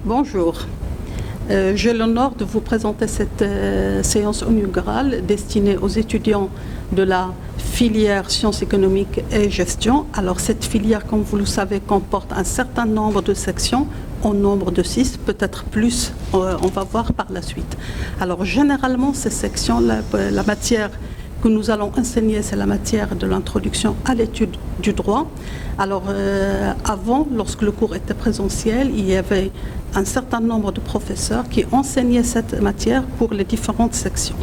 Bonjour. J'ai l'honneur de vous présenter cette séance inaugurale destinée aux étudiants de la filière sciences économiques et gestion. Alors cette filière, comme vous le savez, comporte un certain nombre de sections, au nombre de 6, peut-être plus, on va voir par la suite. Alors généralement, ces sections, la matière que nous allons enseigner, c'est la matière de l'introduction à l'étude du droit. Alors avant, lorsque le cours était présentiel, il y avait un certain nombre de professeurs qui enseignaient cette matière pour les différentes sections.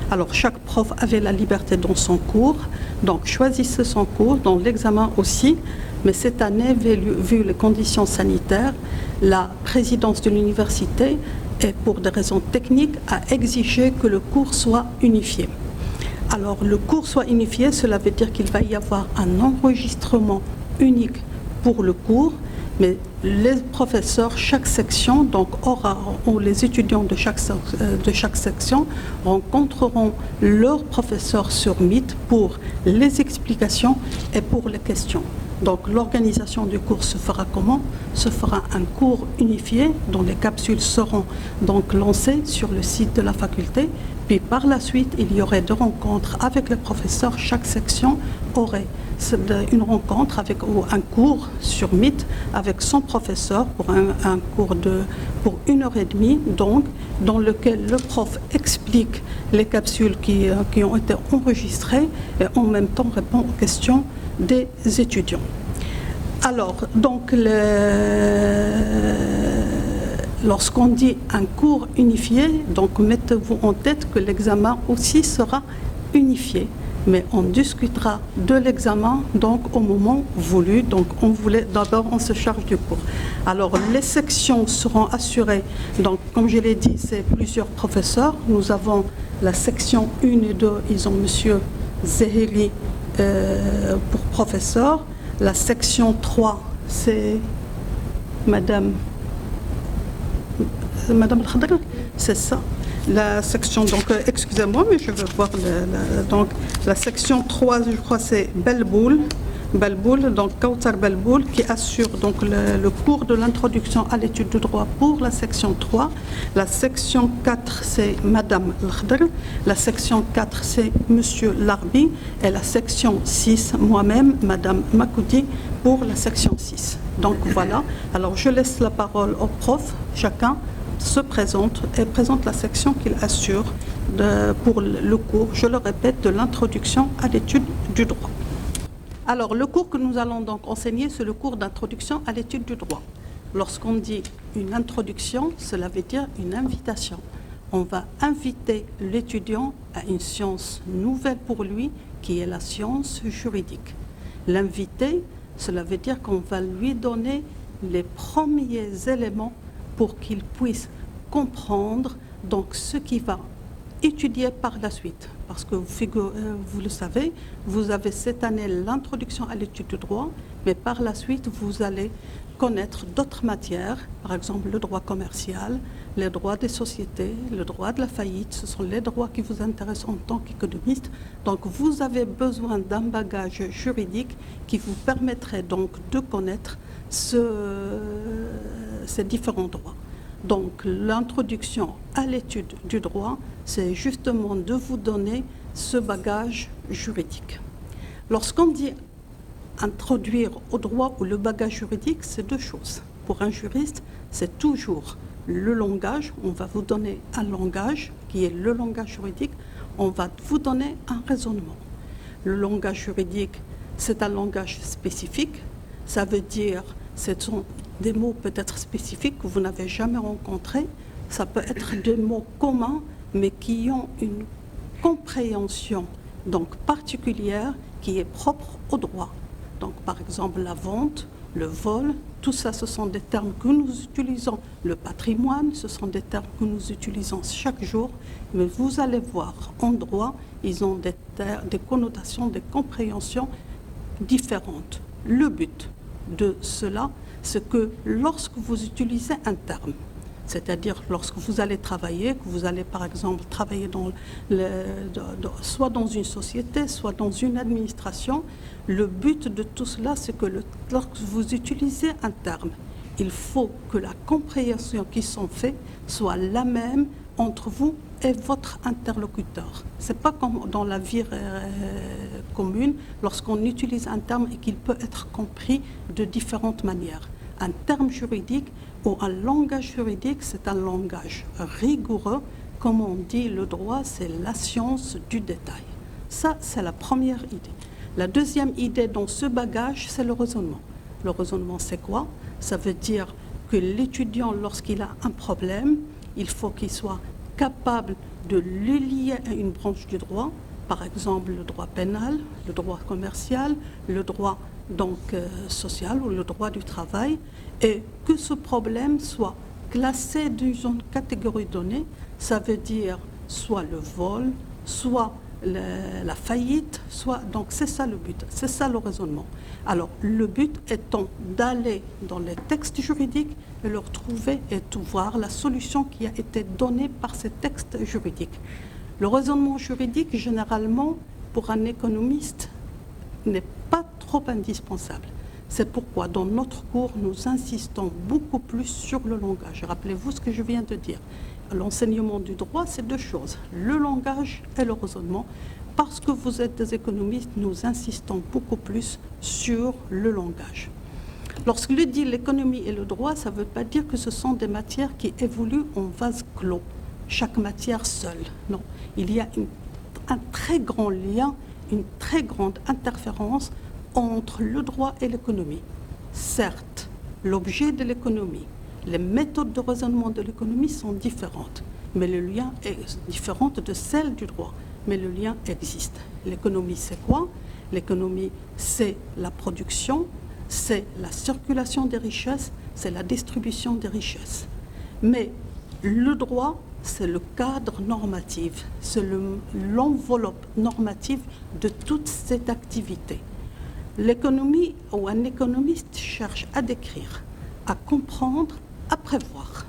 Alors chaque prof avait la liberté dans son cours, donc choisissait son cours, dans l'examen aussi. Mais cette année, vu les conditions sanitaires, la présidence de l'université, et pour des raisons techniques, a exigé que le cours soit unifié. Alors le cours soit unifié, cela veut dire qu'il va y avoir un enregistrement unique pour le cours, mais les professeurs, chaque section, donc ou les étudiants de chaque section rencontreront leurs professeurs sur Meet pour les explications et pour les questions. Donc l'organisation du cours se fera comment? Se fera un cours unifié dont les capsules seront donc lancées sur le site de la faculté. Puis par la suite, il y aurait des rencontres avec les professeurs. Chaque section aurait une rencontre ou un cours sur Meet avec son professeur pour un cours pour 1h30, donc, dans lequel le prof explique les capsules qui ont été enregistrées et en même temps répond aux questions des étudiants. Alors, donc, lorsqu'on dit un cours unifié, donc mettez-vous en tête que l'examen aussi sera unifié. Mais on discutera de l'examen donc au moment voulu. Donc d'abord on se charge du cours. Alors les sections seront assurées. Donc comme je l'ai dit, c'est plusieurs professeurs. Nous avons la section 1 et 2, ils ont monsieur Zeheli pour professeur. La section 3, c'est Madame Khadr, c'est ça. La section, donc, excusez-moi, mais je veux voir, donc, la section 3, je crois, c'est Belboul, donc Kautar Belboul, qui assure donc le cours de l'introduction à l'étude du droit pour la section 3. La section 4, c'est Madame Khadr. La section 4, c'est Monsieur Larbi. Et la section 6, moi-même, Madame Makoudi, pour la section 6. Donc, voilà. Alors, je laisse la parole au prof, chacun se présente et présente la section qu'il assure pour le cours, je le répète, de l'introduction à l'étude du droit. Alors, le cours que nous allons donc enseigner, c'est le cours d'introduction à l'étude du droit. Lorsqu'on dit une introduction, cela veut dire une invitation. On va inviter l'étudiant à une science nouvelle pour lui, qui est la science juridique. L'inviter, cela veut dire qu'on va lui donner les premiers éléments pour qu'il puisse comprendre donc ce qu'il va étudier par la suite. Parce que vous le savez, vous avez cette année l'introduction à l'étude du droit, mais par la suite, vous allez connaître d'autres matières, par exemple le droit commercial, les droits des sociétés, le droit de la faillite, ce sont les droits qui vous intéressent en tant qu'économiste. Donc vous avez besoin d'un bagage juridique qui vous permettrait donc de connaître ces différents droits. Donc l'introduction à l'étude du droit, c'est justement de vous donner ce bagage juridique. Lorsqu'on dit introduire au droit ou le bagage juridique, c'est deux choses. Pour un juriste, c'est toujours le langage. On va vous donner un langage qui est le langage juridique. On va vous donner un raisonnement. Le langage juridique, c'est un langage spécifique. Ça veut dire, ce sont des mots peut-être spécifiques que vous n'avez jamais rencontrés. Ça peut être des mots communs, mais qui ont une compréhension donc particulière qui est propre au droit. Donc, par exemple, la vente, le vol, tout ça, ce sont des termes que nous utilisons. Le patrimoine, ce sont des termes que nous utilisons chaque jour. Mais vous allez voir, en droit, ils ont des connotations, des compréhensions différentes. Le but de cela, c'est que lorsque vous utilisez un terme, c'est-à-dire lorsque vous allez travailler, que vous allez par exemple travailler soit dans une société, soit dans une administration, le but de tout cela, c'est que lorsque vous utilisez un terme, il faut que la compréhension qui sont faite soit la même entre vous et votre interlocuteur. Ce n'est pas comme dans la vie commune, lorsqu'on utilise un terme et qu'il peut être compris de différentes manières. Un terme juridique ou un langage juridique, c'est un langage rigoureux. Comme on dit, le droit, c'est la science du détail. Ça, c'est la première idée. La deuxième idée dans ce bagage, c'est le raisonnement. Le raisonnement, c'est quoi? Ça veut dire que l'étudiant, lorsqu'il a un problème, il faut qu'il soit capable de le lier à une branche du droit, par exemple le droit pénal, le droit commercial, le droit social ou le droit du travail, et que ce problème soit classé dans une catégorie donnée. Ça veut dire soit le vol, soit la faillite, donc c'est ça le but, c'est ça le raisonnement. Alors le but étant d'aller dans les textes juridiques et leur trouver et voir la solution qui a été donnée par ces textes juridiques. Le raisonnement juridique, généralement, pour un économiste, n'est pas trop indispensable. C'est pourquoi dans notre cours, nous insistons beaucoup plus sur le langage. Rappelez-vous ce que je viens de dire. L'enseignement du droit, c'est deux choses, le langage et le raisonnement. Parce que vous êtes des économistes, nous insistons beaucoup plus sur le langage. Lorsque je dis l'économie et le droit, ça ne veut pas dire que ce sont des matières qui évoluent en vase clos, chaque matière seule. Non, il y a un très grand lien, une très grande interférence entre le droit et l'économie. Certes, l'objet de l'économie, les méthodes de raisonnement de l'économie sont différentes, mais le lien est différent de celle du droit. Mais le lien existe. L'économie, c'est quoi? L'économie, c'est la production, c'est la circulation des richesses, c'est la distribution des richesses. Mais le droit, c'est le cadre normatif, c'est l'enveloppe normative de toute cette activité. L'économie ou un économiste cherche à décrire, à comprendre, à prévoir.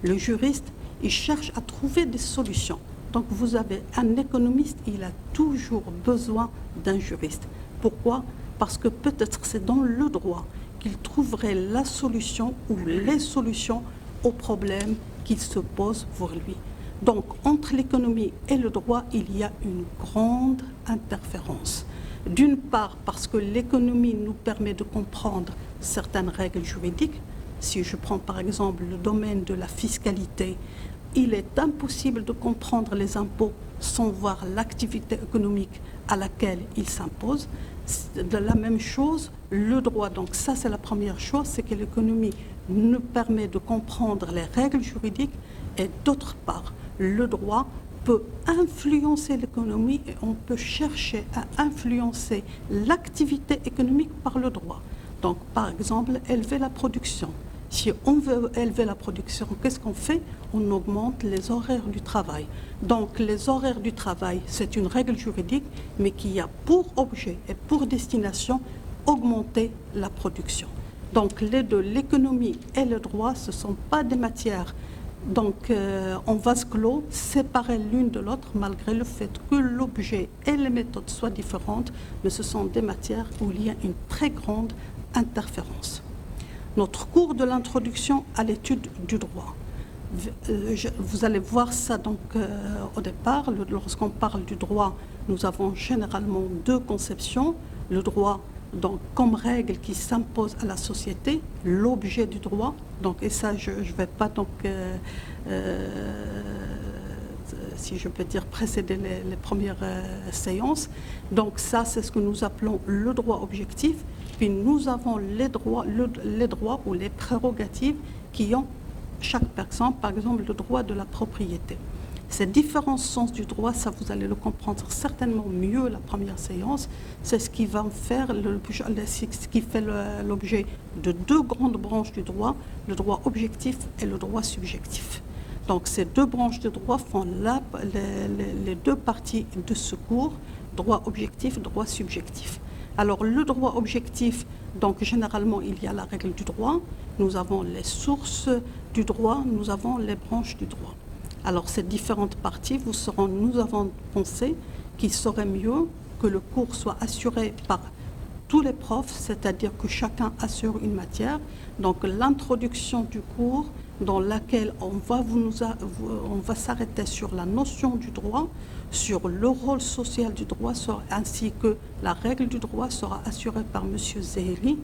Le juriste, il cherche à trouver des solutions. Donc vous avez un économiste, il a toujours besoin d'un juriste. Pourquoi? Parce que peut-être c'est dans le droit qu'il trouverait la solution ou les solutions aux problèmes qu'il se pose pour lui. Donc entre l'économie et le droit, il y a une grande interférence. D'une part, parce que l'économie nous permet de comprendre certaines règles juridiques. Si je prends par exemple le domaine de la fiscalité, il est impossible de comprendre les impôts sans voir l'activité économique à laquelle ils s'imposent. De la même chose, le droit. Donc ça, c'est la première chose, c'est que l'économie nous permet de comprendre les règles juridiques et d'autre part, le droit peut influencer l'économie et on peut chercher à influencer l'activité économique par le droit. Donc par exemple, élever la production. Si on veut élever la production, qu'est-ce qu'on fait? On augmente les horaires du travail. Donc les horaires du travail, c'est une règle juridique, mais qui a pour objet et pour destination augmenter la production. Donc les deux, l'économie et le droit, ce ne sont pas des matières en vase clos, séparées l'une de l'autre, malgré le fait que l'objet et les méthodes soient différentes, mais ce sont des matières où il y a une très grande interférence. Notre cours de l'introduction à l'étude du droit. Vous allez voir ça au départ. Lorsqu'on parle du droit, nous avons généralement deux conceptions. Le droit comme règle qui s'impose à la société, l'objet du droit. Et ça, je ne vais pas si je peux dire, précéder les premières séances. Donc ça, c'est ce que nous appelons le droit objectif. Puis nous avons les droits ou les prérogatives qui ont chaque personne, par exemple le droit de la propriété. Ces différents sens du droit, ça vous allez le comprendre certainement mieux la première séance, c'est ce qui va faire ce qui fait l'objet de deux grandes branches du droit, le droit objectif et le droit subjectif. Donc ces deux branches de droit font les deux parties de ce cours, droit objectif, droit subjectif. Alors le droit objectif, généralement il y a la règle du droit, nous avons les sources du droit, nous avons les branches du droit. Alors ces différentes parties, nous avons pensé qu'il serait mieux que le cours soit assuré par tous les profs, c'est-à-dire que chacun assure une matière. Donc l'introduction du cours dans laquelle on va s'arrêter sur la notion du droit, sur le rôle social du droit, ainsi que la règle du droit sera assurée par M. Zehri.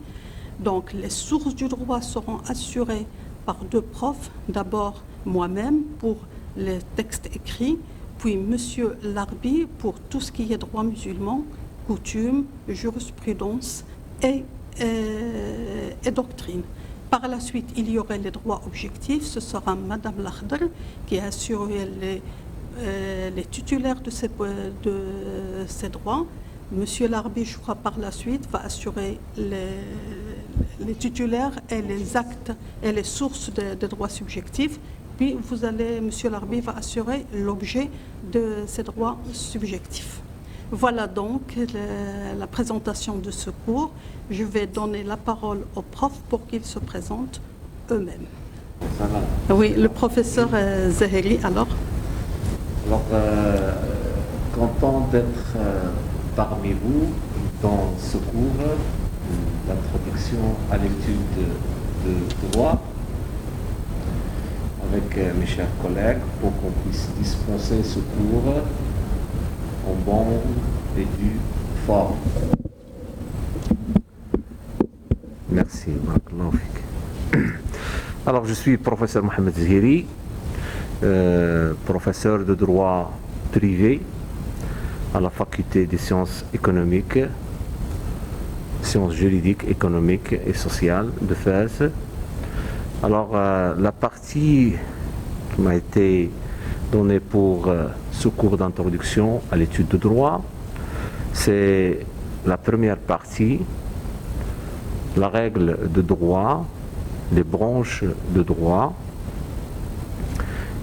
Donc les sources du droit seront assurées par deux profs, d'abord moi-même pour les textes écrits, puis M. Larbi pour tout ce qui est droit musulman, coutume, jurisprudence et doctrine. Par la suite, il y aurait les droits objectifs. Ce sera Mme Lakhdar qui assurera les titulaires de ces droits. M. Larbi, je crois, par la suite, va assurer les titulaires et les actes et les sources de droits subjectifs. Puis, M. Larbi va assurer l'objet de ces droits subjectifs. Voilà donc la présentation de ce cours. Je vais donner la parole aux profs pour qu'ils se présentent eux-mêmes. Oui, le professeur Zehri, alors. Alors, content d'être parmi vous dans ce cours d'introduction à l'étude de droit avec mes chers collègues pour qu'on puisse dispenser ce cours en bonne et due forme. Merci. Alors, je suis le professeur Mohamed Zehri, professeur de droit privé à la faculté des sciences économiques, sciences juridiques, économiques et sociales de Fès. Alors, la partie qui m'a été donnée pour ce cours d'introduction à l'étude de droit, c'est la première partie, la règle de droit, les branches de droit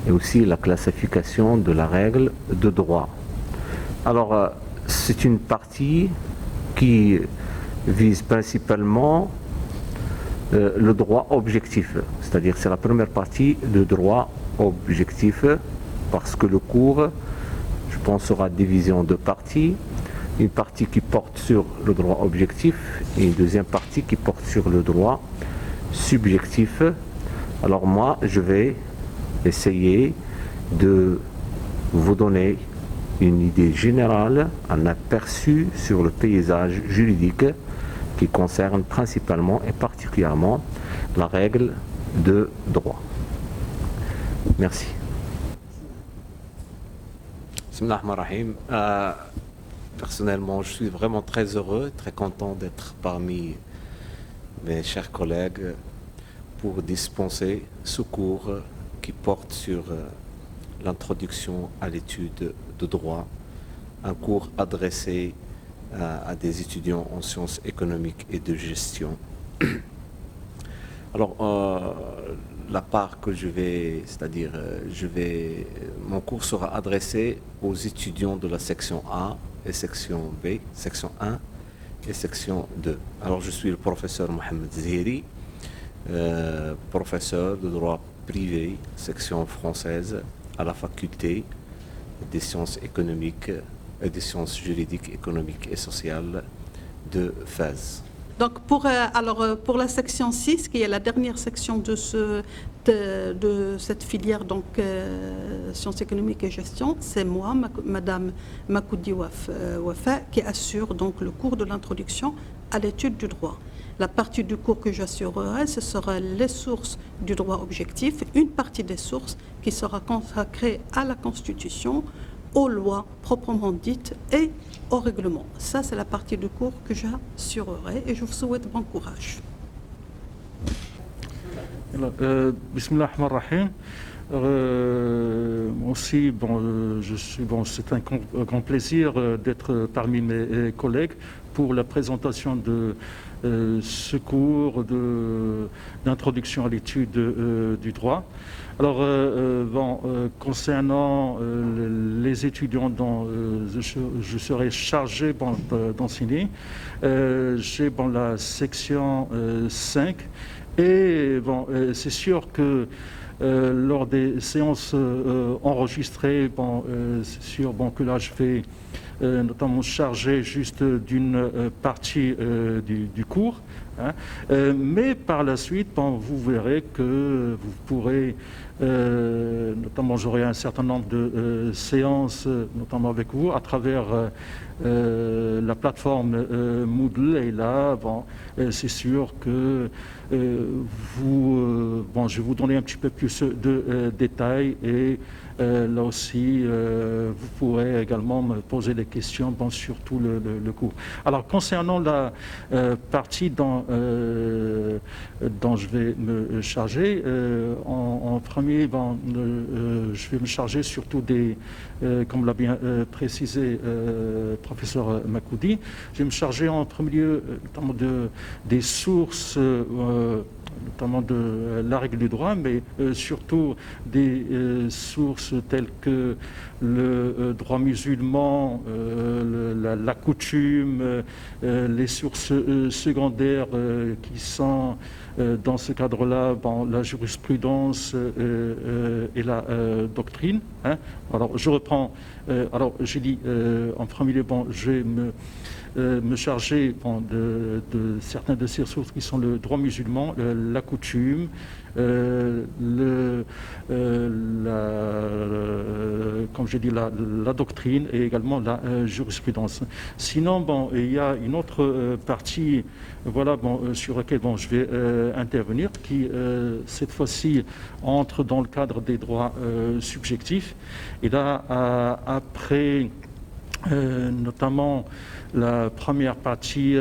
et aussi la classification de la règle de droit. Alors, c'est une partie qui vise principalement le droit objectif, c'est-à-dire c'est la première partie de droit objectif parce que le cours, je pense, sera divisé en deux parties. Une partie qui porte sur le droit objectif et une deuxième partie qui porte sur le droit subjectif. Alors moi, je vais essayer de vous donner une idée générale, un aperçu sur le paysage juridique qui concerne principalement et particulièrement la règle de droit. Merci. Bismillahirrahmanirrahim. Personnellement, je suis vraiment très heureux, très content d'être parmi mes chers collègues pour dispenser ce cours qui porte sur l'introduction à l'étude de droit, un cours adressé à des étudiants en sciences économiques et de gestion. Alors, la part que je vais, c'est-à-dire, mon cours sera adressé aux étudiants de la section A et section B, section 1 et section 2. Alors, je suis le professeur Mohamed Zehri, professeur de droit privé, section française, à la faculté des sciences économiques et des sciences juridiques, économiques et sociales de Fès. Donc pour la section 6, qui est la dernière section de cette filière, donc sciences économiques et gestion, c'est moi, Madame Makoudi Wafa, qui assure donc le cours de l'introduction à l'étude du droit. La partie du cours que j'assurerai, ce sera les sources du droit objectif, une partie des sources qui sera consacrée à la Constitution, aux lois proprement dites et au règlement. Ça, c'est la partie du cours que j'assurerai et je vous souhaite bon courage. Bismillah ar-Rahman ar-Rahim. Aussi, c'est un grand plaisir d'être parmi mes collègues pour la présentation de ce cours d'introduction à l'étude du droit. Alors, concernant les étudiants dont je serai chargé d'enseigner, j'ai la section 5 et c'est sûr que lors des séances enregistrées, c'est sûr que là je vais notamment chargé juste d'une partie du cours. Hein. Mais par la suite, vous verrez que vous pourrez, notamment j'aurai un certain nombre de séances, notamment avec vous, à travers la plateforme Moodle. Et là, c'est sûr que je vais vous donner un petit peu plus de détails et là aussi, vous pourrez également me poser des questions sur tout le cours. Alors, concernant la partie dont je vais me charger, en premier, je vais me charger surtout des, comme l'a bien précisé professeur Makoudi, je vais me charger en premier lieu notamment des sources, notamment de la règle du droit, mais surtout des sources telles que le droit musulman, la coutume, les sources secondaires qui sont dans ce cadre-là, la jurisprudence et la doctrine. Hein. Alors, je reprends. Alors, j'ai dit en premier lieu, je vais me charger de certaines de ces sources qui sont le droit musulman, la coutume, comme j'ai dit, la doctrine et également la jurisprudence. Sinon, il y a une autre partie, sur laquelle je vais intervenir, qui cette fois-ci entre dans le cadre des droits subjectifs. Et là, après notamment la première partie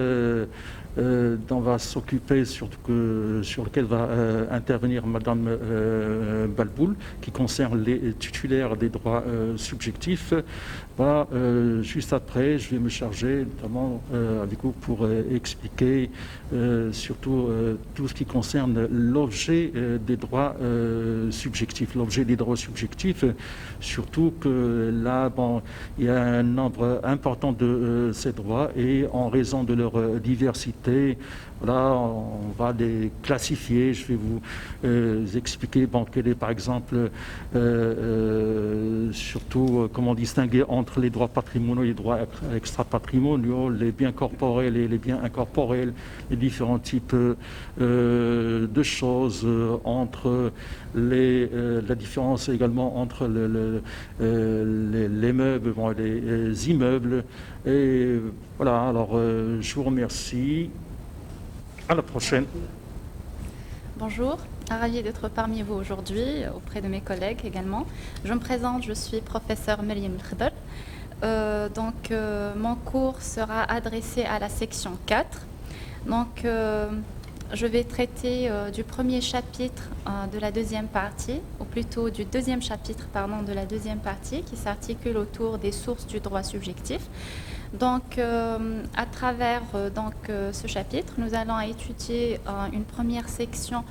dont va s'occuper, sur lequel va intervenir Madame Balboul, qui concerne les titulaires des droits subjectifs. Juste après, je vais me charger notamment avec vous pour expliquer surtout tout ce qui concerne l'objet des droits subjectifs. L'objet des droits subjectifs, surtout que là, il y a un nombre important de ces droits et en raison de leur diversité, on va les classifier. Je vais vous expliquer quel est par exemple surtout comment distinguer entre les droits patrimoniaux et les droits extra-patrimoniaux, les biens corporels et les biens incorporels, les différents types de choses, entre la différence également entre les meubles et les immeubles. Et voilà, alors je vous remercie. À la prochaine. Bonjour, ravie d'être parmi vous aujourd'hui, auprès de mes collègues également. Je me présente, je suis professeure Maryam El-Khidr. Mon cours sera adressé à la section 4. Donc, je vais traiter du premier chapitre de la deuxième partie, ou plutôt du deuxième chapitre, de la deuxième partie, qui s'articule autour des sources du droit subjectif. Donc, à travers ce chapitre, nous allons étudier une première section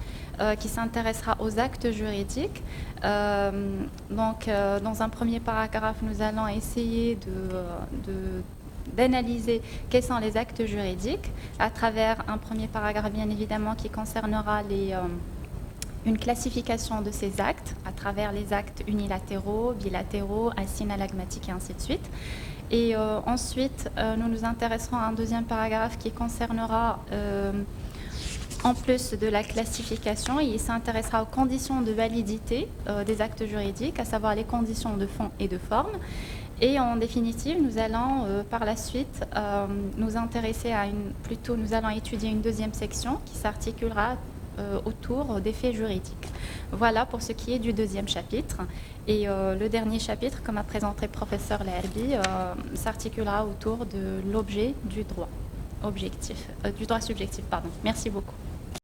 qui s'intéressera aux actes juridiques. Dans un premier paragraphe, nous allons essayer d'analyser quels sont les actes juridiques, à travers un premier paragraphe, bien évidemment, qui concernera une classification de ces actes, à travers les actes unilatéraux, bilatéraux, asynalagmatiques et ainsi de suite. Et ensuite, nous nous intéresserons à un deuxième paragraphe qui concernera, en plus de la classification, il s'intéressera aux conditions de validité des actes juridiques, à savoir les conditions de fond et de forme. Et en définitive, nous allons par la suite nous intéresser nous allons étudier une deuxième section qui s'articulera autour des faits juridiques. Voilà pour ce qui est du deuxième chapitre. Et le dernier chapitre, comme a présenté le professeur Laherbi, s'articulera autour de l'objet du droit subjectif. Merci beaucoup.